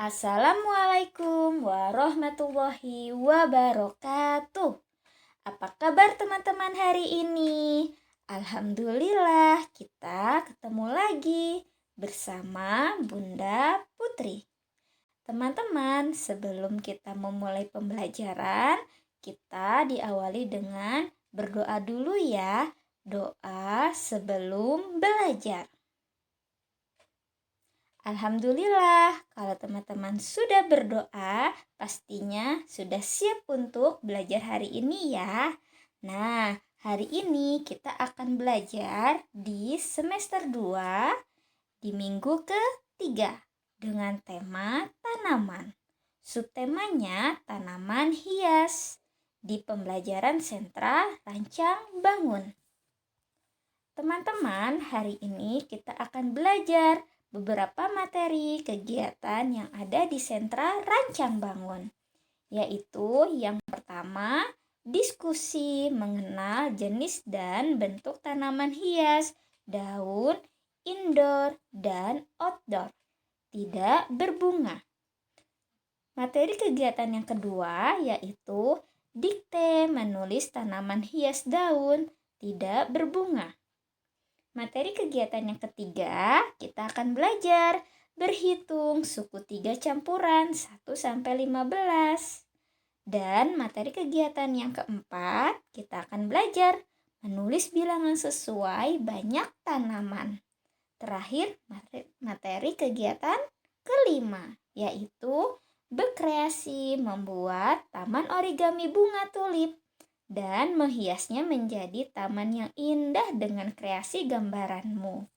Assalamualaikum warahmatullahi wabarakatuh. Apa kabar teman-teman hari ini? Alhamdulillah kita ketemu lagi bersama Bunda Putri. Teman-teman, sebelum kita memulai pembelajaran, kita diawali dengan berdoa dulu ya. Doa sebelum belajar. Alhamdulillah, kalau teman-teman sudah berdoa, pastinya sudah siap untuk belajar hari ini ya. Nah, hari ini kita akan belajar di semester 2 di minggu ke-3 dengan tema tanaman. Subtemanya tanaman hias di pembelajaran sentra Rancang Bangun. Teman-teman, hari ini kita akan belajar beberapa materi kegiatan yang ada di sentra Rancang Bangun, yaitu yang pertama, diskusi mengenal jenis dan bentuk tanaman hias, daun, indoor, dan outdoor, tidak berbunga. Materi kegiatan yang kedua yaitu dikte menulis tanaman hias daun, tidak berbunga. Materi kegiatan yang ketiga, kita akan belajar berhitung suku 3 campuran 1-15. Dan materi kegiatan yang keempat, kita akan belajar menulis bilangan sesuai banyak tanaman. Terakhir, materi kegiatan kelima, yaitu berkreasi membuat taman origami bunga tulip dan menghiasnya menjadi taman yang indah dengan kreasi gambaranmu.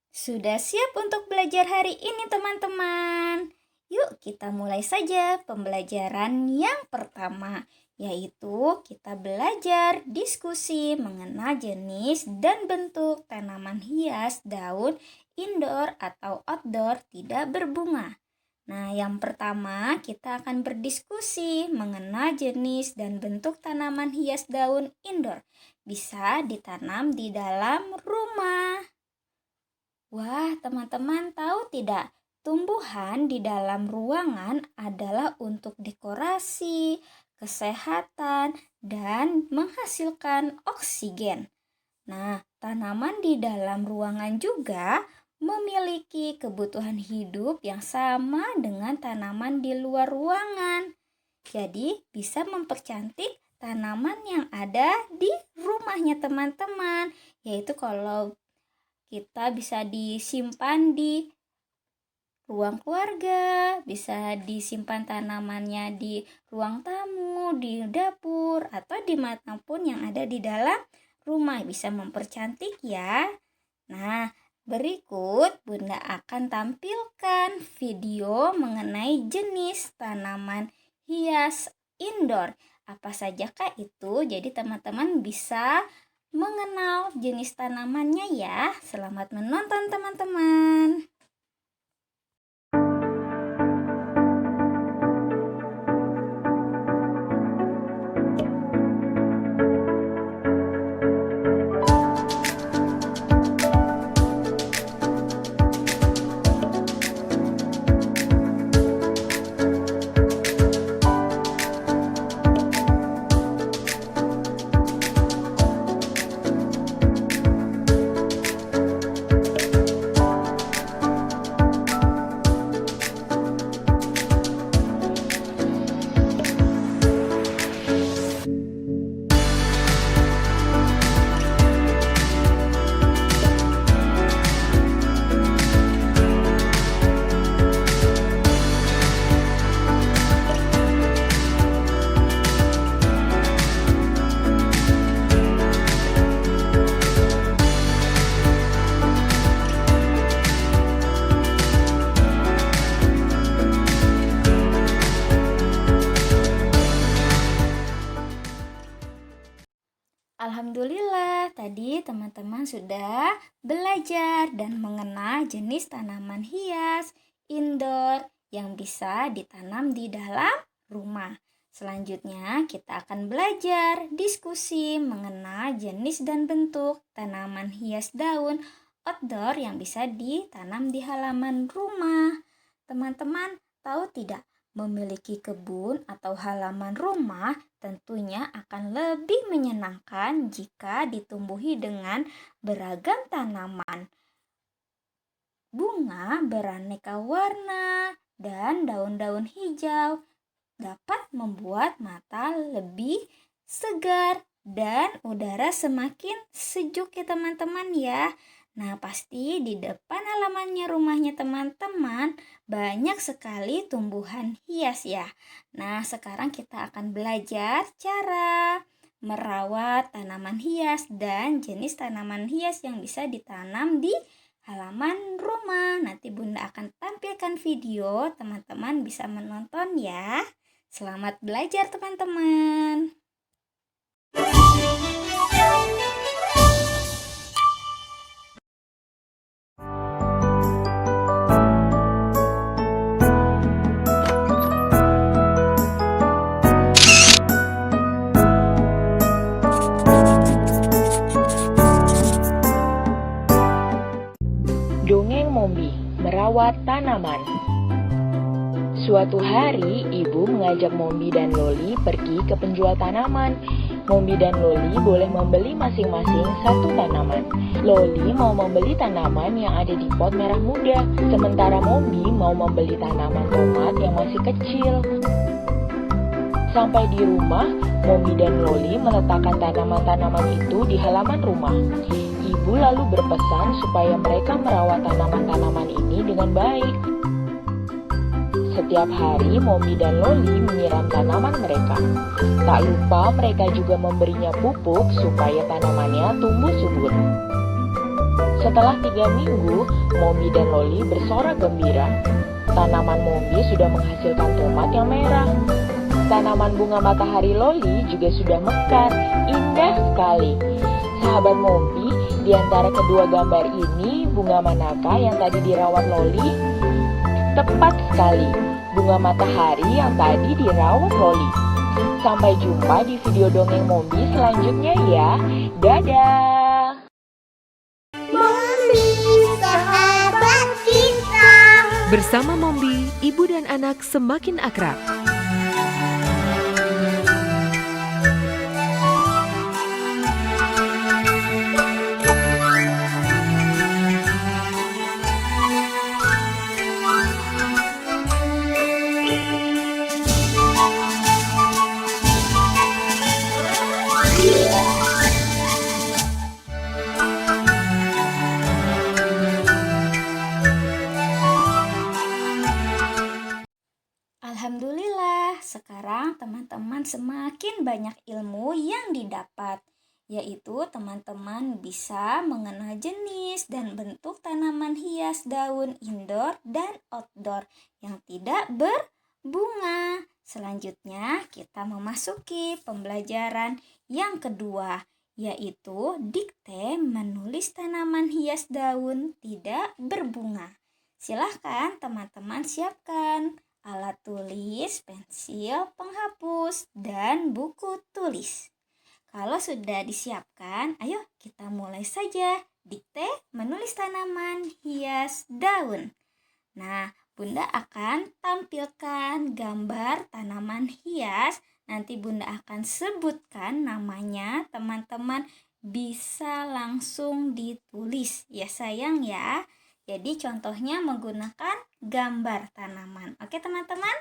Sudah siap untuk belajar hari ini teman-teman? Yuk kita mulai saja pembelajaran yang pertama, yaitu kita belajar diskusi mengenal jenis dan bentuk tanaman hias daun indoor atau outdoor tidak berbunga. Nah, yang pertama kita akan berdiskusi mengenal jenis dan bentuk tanaman hias daun indoor. Bisa ditanam di dalam rumah. Wah, teman-teman tahu tidak? Tumbuhan di dalam ruangan adalah untuk dekorasi, kesehatan, dan menghasilkan oksigen. Nah, tanaman di dalam ruangan juga memiliki kebutuhan hidup yang sama dengan tanaman di luar ruangan. Jadi bisa mempercantik tanaman yang ada di rumahnya teman-teman. Yaitu kalau kita bisa disimpan di ruang keluarga, bisa disimpan tanamannya di ruang tamu, di dapur, atau dimanapun yang ada di dalam rumah. Bisa mempercantik ya. Nah, berikut Bunda akan tampilkan video mengenai jenis tanaman hias indoor. Apa sajakah itu? Jadi teman-teman bisa mengenal jenis tanamannya ya. Selamat menonton teman-teman. Tadi teman-teman sudah belajar dan mengenal jenis tanaman hias indoor yang bisa ditanam di dalam rumah. Selanjutnya kita akan belajar diskusi mengenal jenis dan bentuk tanaman hias daun outdoor yang bisa ditanam di halaman rumah. Teman-teman tahu tidak? Memiliki kebun atau halaman rumah tentunya akan lebih menyenangkan jika ditumbuhi dengan beragam tanaman, bunga beraneka warna, dan daun-daun hijau dapat membuat mata lebih segar dan udara semakin sejuk ya teman-teman ya. Nah, pasti di depan halamannya rumahnya teman-teman banyak sekali tumbuhan hias ya. Nah, sekarang kita akan belajar cara merawat tanaman hias dan jenis tanaman hias yang bisa ditanam di halaman rumah. Nanti Bunda akan tampilkan video, teman-teman bisa menonton ya. Selamat belajar teman-teman. Dongeng Mombi, merawat tanaman. Suatu hari, ibu mengajak Mombi dan Loli pergi ke penjual tanaman. Mombi dan Loli boleh membeli masing-masing satu tanaman. Loli mau membeli tanaman yang ada di pot merah muda, sementara Mombi mau membeli tanaman tomat yang masih kecil. Sampai di rumah, Mombi dan Loli meletakkan tanaman-tanaman itu di halaman rumah. Ibu lalu berpesan supaya mereka merawat tanaman-tanaman ini dengan baik. Setiap hari, Mombi dan Loli menyiram tanaman mereka. Tak lupa mereka juga memberinya pupuk supaya tanamannya tumbuh subur. Setelah 3 minggu, Mombi dan Loli bersorak gembira. Tanaman Mombi sudah menghasilkan tomat yang merah. Tanaman bunga matahari Loli juga sudah mekar, indah sekali. Sahabat Mombi, di antara kedua gambar ini, bunga manakah yang tadi dirawat Loli? Tepat sekali, bunga matahari yang tadi dirawat Loli. Sampai jumpa di video dongeng Mombi selanjutnya ya. Dadah! Mombi, sahabat kita. Bersama Mombi, ibu dan anak semakin akrab. Alhamdulillah, sekarang teman-teman semakin banyak ilmu yang didapat, yaitu teman-teman bisa mengenal jenis dan bentuk tanaman hias daun indoor dan outdoor yang tidak berbunga. Selanjutnya, kita memasuki pembelajaran yang kedua, yaitu dikte menulis tanaman hias daun tidak berbunga. Silahkan teman-teman siapkan alat tulis, pensil, penghapus, dan buku tulis. Kalau sudah disiapkan, ayo kita mulai saja dikte menulis tanaman hias daun. Nah, Bunda akan tampilkan gambar tanaman hias. Nanti Bunda akan sebutkan namanya, teman-teman bisa langsung ditulis. Ya sayang ya. Jadi contohnya menggunakan gambar tanaman. Oke teman-teman,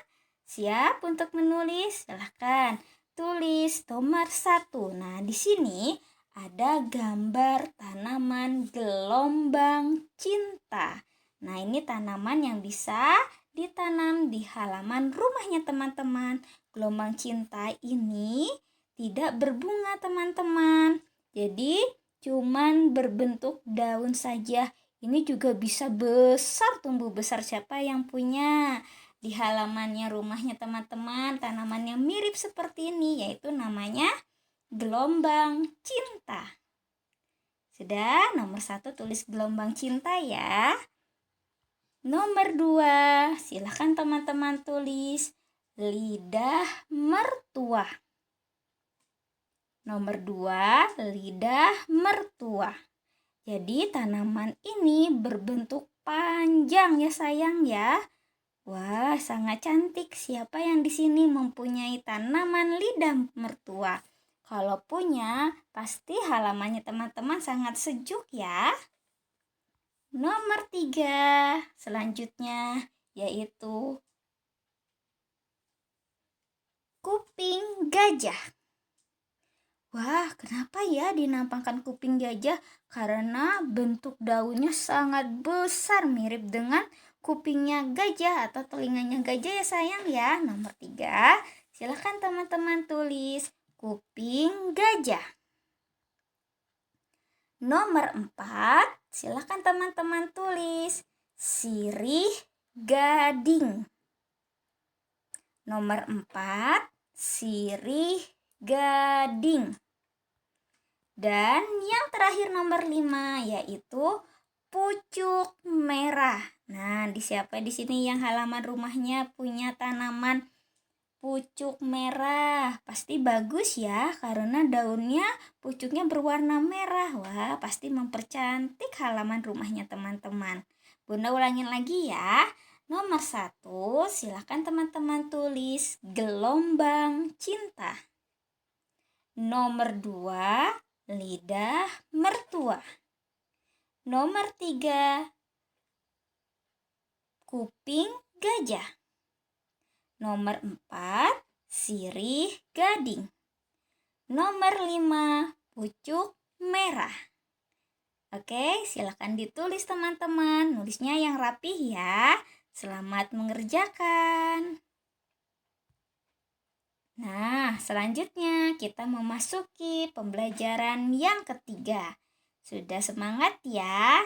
siap untuk menulis? Silahkan tulis nomor 1. Nah di sini ada gambar tanaman gelombang cinta. Nah ini tanaman yang bisa ditanam di halaman rumahnya teman-teman. Gelombang cinta ini tidak berbunga teman-teman. Jadi cuman berbentuk daun saja. Ini juga bisa besar, tumbuh besar. Siapa yang punya di halamannya rumahnya teman-teman tanaman yang mirip seperti ini, yaitu namanya gelombang cinta. Sudah, nomor 1 tulis gelombang cinta ya. Nomor 2, silakan teman-teman tulis lidah mertua. Nomor 2, lidah mertua. Jadi tanaman ini berbentuk panjang ya sayang ya. Wah, sangat cantik. Siapa yang di sini mempunyai tanaman lidah mertua? Kalau punya, pasti halamannya teman-teman sangat sejuk ya. Nomor 3, selanjutnya yaitu kuping gajah. Wah, kenapa ya dinampakkan kuping gajah? Karena bentuk daunnya sangat besar, mirip dengan kupingnya gajah atau telinganya gajah ya sayang ya. Nomor 3, silakan teman-teman tulis kuping gajah. Nomor 4, silakan teman-teman tulis sirih gading. Nomor 4, sirih gading. Dan yang terakhir nomor 5 yaitu pucuk merah. Nah, siapa di sini yang halaman rumahnya punya tanaman pucuk merah? Pasti bagus ya, karena daunnya pucuknya berwarna merah. Wah, pasti mempercantik halaman rumahnya teman-teman. Bunda ulangin lagi ya. Nomor 1, silakan teman-teman tulis gelombang cinta. Nomor 2, lidah mertua. Nomor 3, kuping gajah. Nomor 4, sirih gading. Nomor 5, pucuk merah. Oke, silakan ditulis teman-teman. Nulisnya yang rapih ya. Selamat mengerjakan. Nah, selanjutnya kita memasuki pembelajaran yang ketiga. Sudah semangat ya?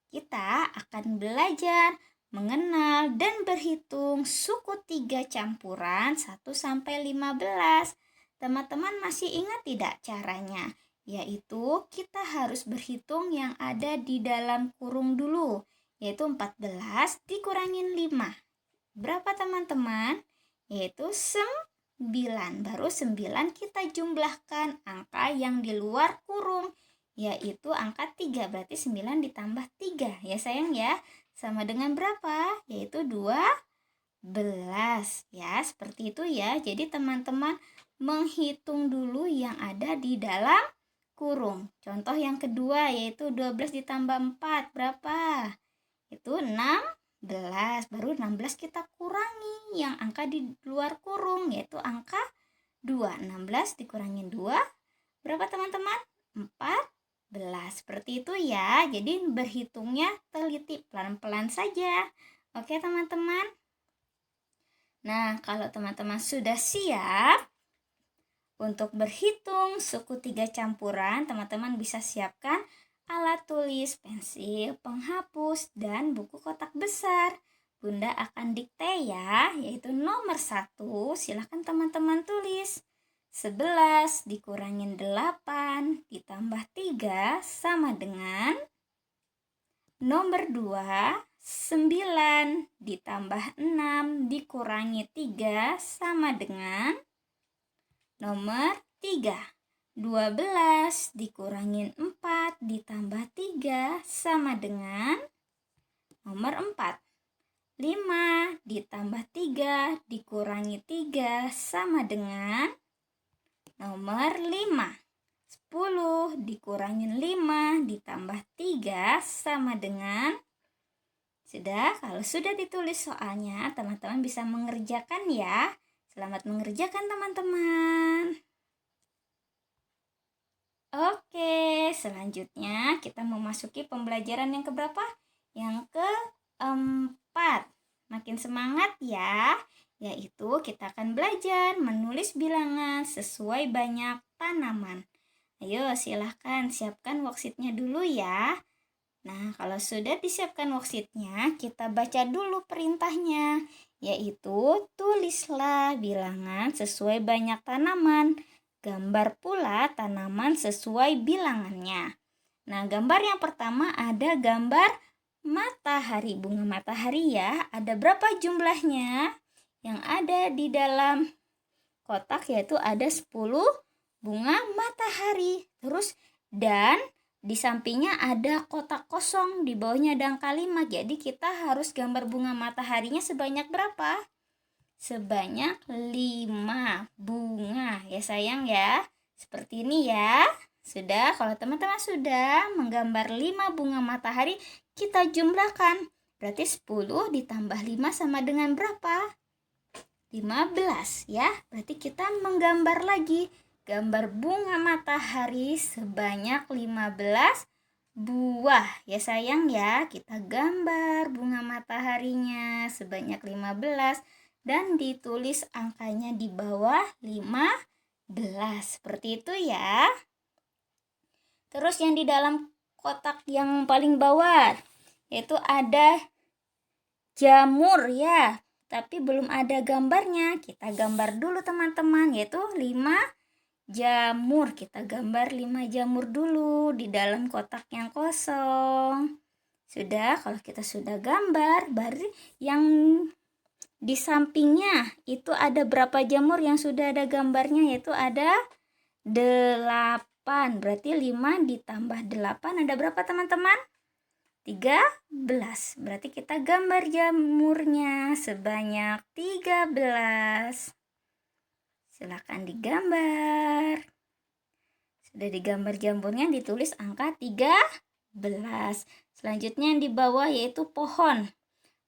Kita akan belajar mengenal dan berhitung suku 3 campuran 1 sampai 15. Teman-teman masih ingat tidak caranya? Yaitu kita harus berhitung yang ada di dalam kurung dulu, yaitu 14 dikurangin 5. Berapa teman-teman? Yaitu 9. Baru 9 kita jumlahkan angka yang di luar kurung, yaitu angka 3. Berarti 9 ditambah 3 ya sayang ya. Sama dengan berapa? Yaitu 12 ya, seperti itu ya. Jadi teman-teman menghitung dulu yang ada di dalam kurung. Contoh yang kedua yaitu 12 ditambah 4 berapa? Itu 16. Baru 16 kita kurangi yang angka di luar kurung, yaitu angka 2. 16 dikurangin 2 berapa teman-teman? 14. Seperti itu ya. Jadi berhitungnya teliti, pelan-pelan saja. Oke teman-teman. Nah, kalau teman-teman sudah siap untuk berhitung suku 3 campuran, teman-teman bisa siapkan alat tulis, pensil, penghapus, dan buku kotak besar. Bunda akan dikte ya, yaitu nomor 1, silahkan teman-teman tulis. 11 dikurangin 8 ditambah 3 sama dengan nomor 2, 9 ditambah 6 dikurangi 3 sama dengan nomor 3, 12 dikurangin 4 ditambah 3 sama dengan nomor 4. 5 ditambah 3 dikurangi 3 sama dengan nomor 5. 10 dikurangin 5 ditambah 3 sama dengan. Kalau sudah ditulis soalnya, teman-teman bisa mengerjakan ya. Selamat mengerjakan teman-teman. Oke, selanjutnya kita memasuki pembelajaran yang keberapa? Yang keempat. Makin semangat ya. Yaitu kita akan belajar menulis bilangan sesuai banyak tanaman. Ayo silahkan siapkan worksheetnya dulu ya. Nah, kalau sudah disiapkan worksheetnya, kita baca dulu perintahnya. Yaitu tulislah bilangan sesuai banyak tanaman. Gambar pula tanaman sesuai bilangannya. Nah, gambar yang pertama ada gambar matahari, bunga matahari ya. Ada berapa jumlahnya? Yang ada di dalam kotak yaitu ada 10 bunga matahari. Terus dan di sampingnya ada kotak kosong, di bawahnya ada angka 5. Jadi kita harus gambar bunga mataharinya sebanyak berapa? Sebanyak 5 bunga ya sayang ya. Seperti ini ya. Sudah, kalau teman-teman sudah menggambar 5 bunga matahari, kita jumlahkan. Berarti 10 ditambah 5 sama dengan berapa? 15 ya. Berarti kita menggambar lagi. Gambar bunga matahari sebanyak 15 buah ya sayang ya. Kita gambar bunga mataharinya sebanyak 15 dan ditulis angkanya di bawah 15. Seperti itu ya. Terus yang di dalam kotak yang paling bawah yaitu ada jamur ya. Tapi belum ada gambarnya. Kita gambar dulu teman-teman, yaitu 5 jamur. Kita gambar 5 jamur dulu di dalam kotak yang kosong. Sudah, kalau kita sudah gambar, baru yang di sampingnya itu ada berapa jamur yang sudah ada gambarnya, yaitu ada 8. Berarti 5 ditambah 8 ada berapa teman-teman? 13. Berarti kita gambar jamurnya sebanyak 13. Silakan digambar. Sudah digambar jamurnya, ditulis angka 13. Selanjutnya yang di bawah yaitu pohon.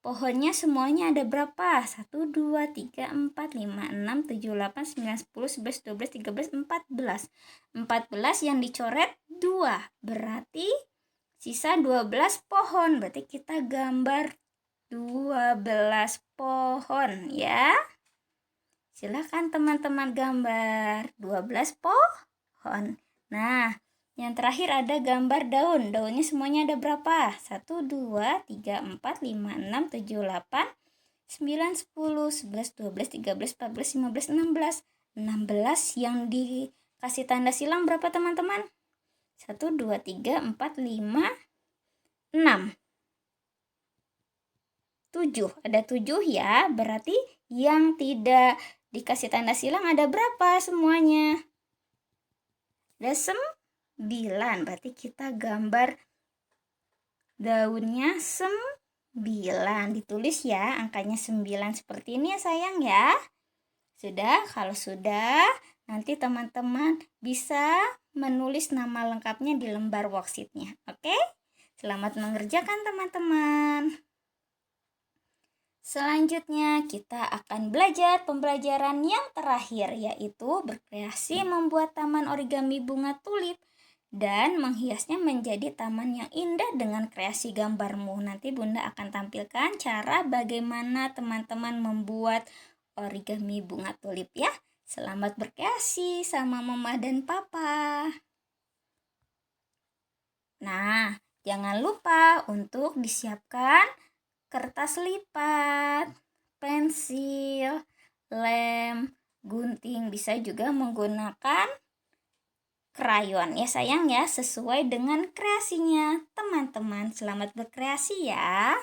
Pohonnya semuanya ada berapa? 1, 2, 3, 4, 5, 6, 7, 8, 9, 10, 11, 12, 13, 14. 14 yang dicoret 2. Berarti sisa 12 pohon. Berarti kita gambar 12 pohon ya. Silakan teman-teman gambar 12 pohon. Nah, yang terakhir ada gambar daun. Daunnya semuanya ada berapa? 1, 2, 3, 4, 5, 6, 7, 8, 9, 10, 11, 12, 13, 14, 15, 16. 16 yang dikasih tanda silang berapa teman-teman? 1, 2, 3, 4, 5, 6. 7. Ada 7 ya. Berarti yang tidak dikasih tanda silang ada berapa semuanya? Ada 9. Berarti kita gambar daunnya 9. Ditulis ya angkanya 9 seperti ini ya sayang ya. Sudah? Kalau sudah, nanti teman-teman bisa menulis nama lengkapnya di lembar worksheetnya. Oke? Selamat mengerjakan teman-teman. Selanjutnya kita akan belajar pembelajaran yang terakhir, yaitu berkreasi membuat taman origami bunga tulip dan menghiasnya menjadi taman yang indah dengan kreasi gambarmu. Nanti Bunda akan tampilkan cara bagaimana teman-teman membuat origami bunga tulip ya. Selamat berkreasi sama Mama dan Papa. Nah, jangan lupa untuk disiapkan kertas lipat, pensil, lem, gunting, bisa juga menggunakan krayon ya sayang ya, sesuai dengan kreasinya teman-teman. Selamat berkreasi ya.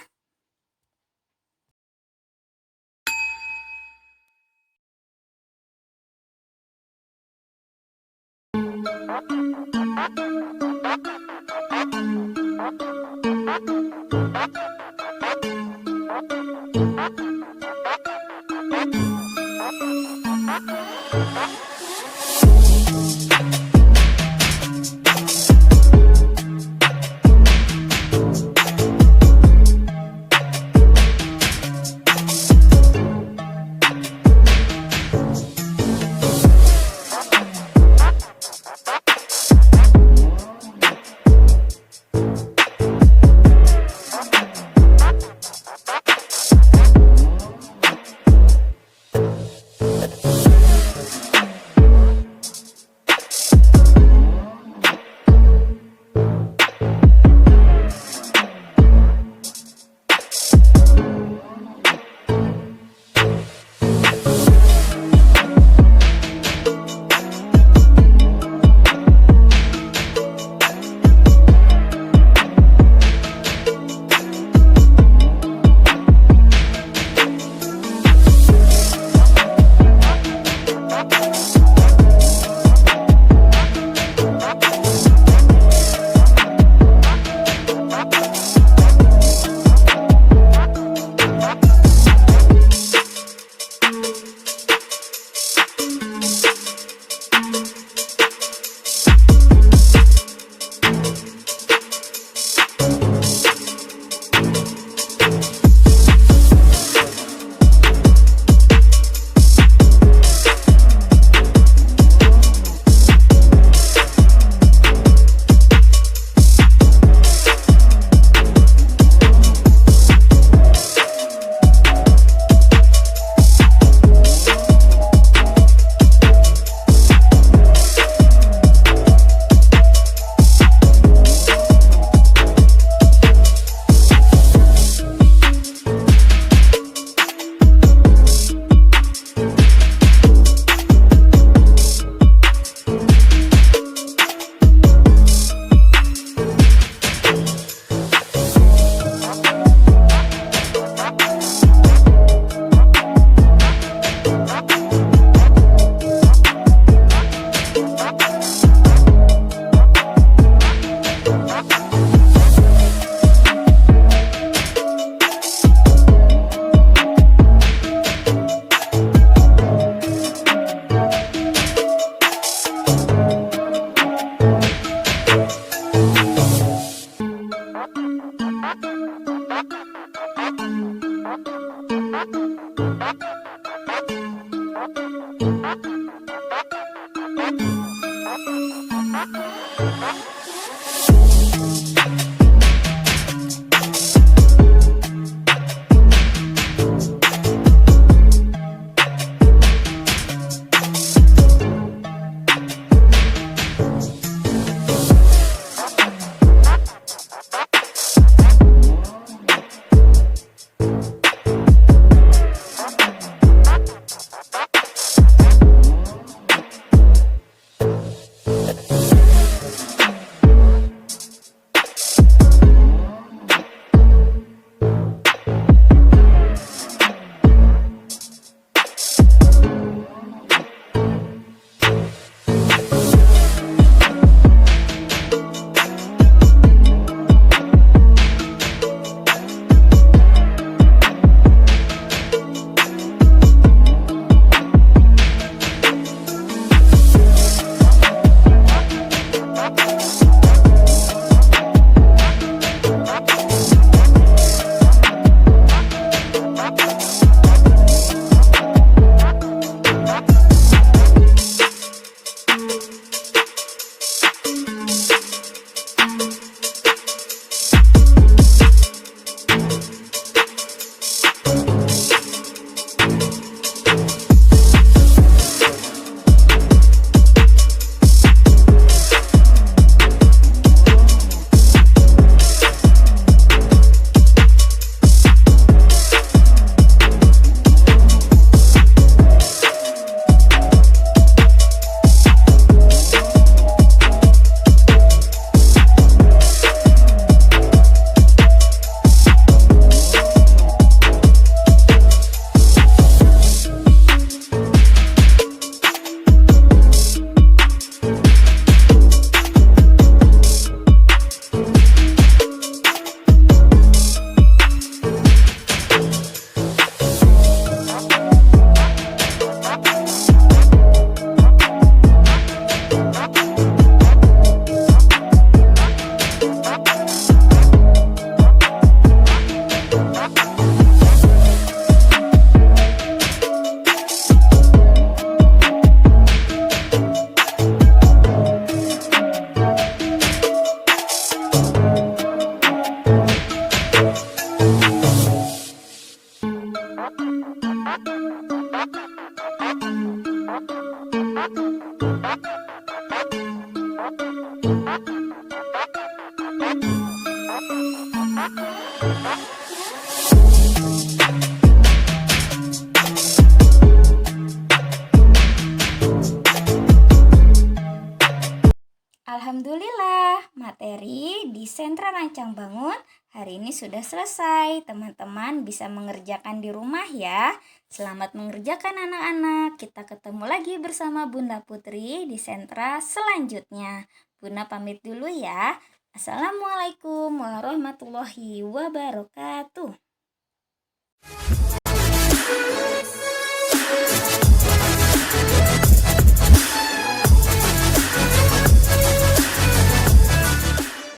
Alhamdulillah, materi di Sentra Rancang Bangun hari ini sudah selesai. Teman-teman bisa mengerjakan di rumah ya. Selamat mengerjakan anak-anak. Kita ketemu lagi bersama Bunda Putri di sentra selanjutnya. Bunda pamit dulu ya. Assalamualaikum warahmatullahi wabarakatuh.